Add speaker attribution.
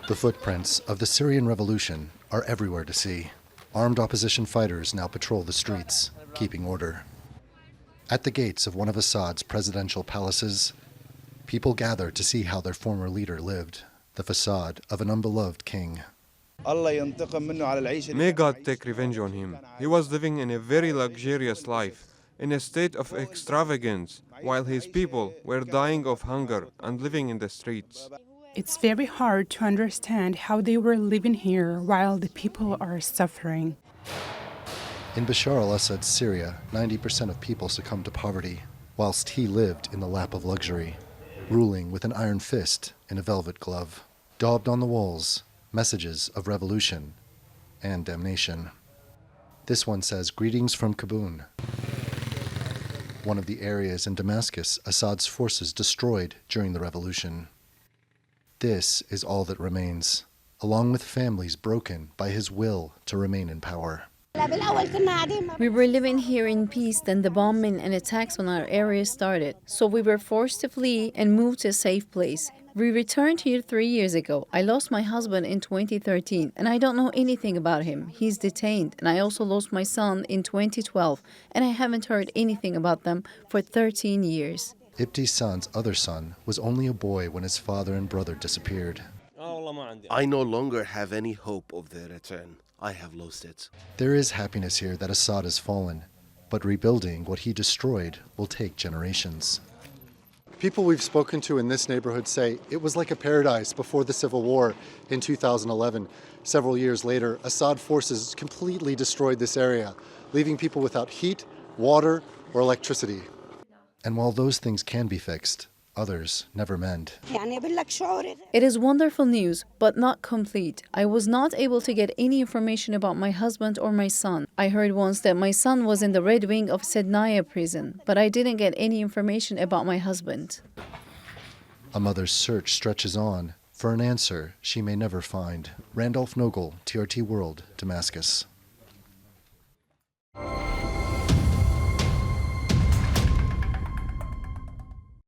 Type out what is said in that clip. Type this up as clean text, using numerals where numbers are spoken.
Speaker 1: The footprints of the Syrian revolution are everywhere to see. Armed opposition fighters now patrol the streets, keeping order. At the gates of one of Assad's presidential palaces, people gather to see how their former leader lived, the facade of an unbeloved king.
Speaker 2: May God take revenge on him. He was living in a very luxurious life, in a state of extravagance, while his people were dying of hunger and living in the streets.
Speaker 3: It's very hard to understand how they were living here while the people are suffering.
Speaker 1: In Bashar al Assad's Syria, 90% of people succumbed to poverty, whilst he lived in the lap of luxury, ruling with an iron fist in a velvet glove. Daubed on the walls, messages of revolution and damnation. This one says, "Greetings from Kabun," one of the areas in Damascus Assad's forces destroyed during the revolution. This is all that remains, along with families broken by his will to remain in power.
Speaker 4: We were living here in peace, then the bombing and attacks on our area started. So we were forced to flee and move to a safe place. We returned here 3 years ago. I lost my husband in 2013, and I don't know anything about him. He's detained, and I also lost my son in 2012, and I haven't heard anything about them for 13 years.
Speaker 1: Ibtisam's other son was only a boy when his father and brother disappeared.
Speaker 5: I no longer have any hope of their return. I have lost it.
Speaker 1: There is happiness here that Assad has fallen, but rebuilding what he destroyed will take generations. People we've spoken to in this neighborhood say it was like a paradise before the civil war in 2011. Several years later, Assad forces completely destroyed this area, leaving people without heat, water, or electricity. And while those things can be fixed, others never mend.
Speaker 4: It is wonderful news, but not complete. I was not able to get any information about my husband or my son. I heard once that my son was in the Red Wing of Sednaya prison, but I didn't get any information about my husband.
Speaker 1: A mother's search stretches on for an answer she may never find. Randolph Nogel, TRT World, Damascus.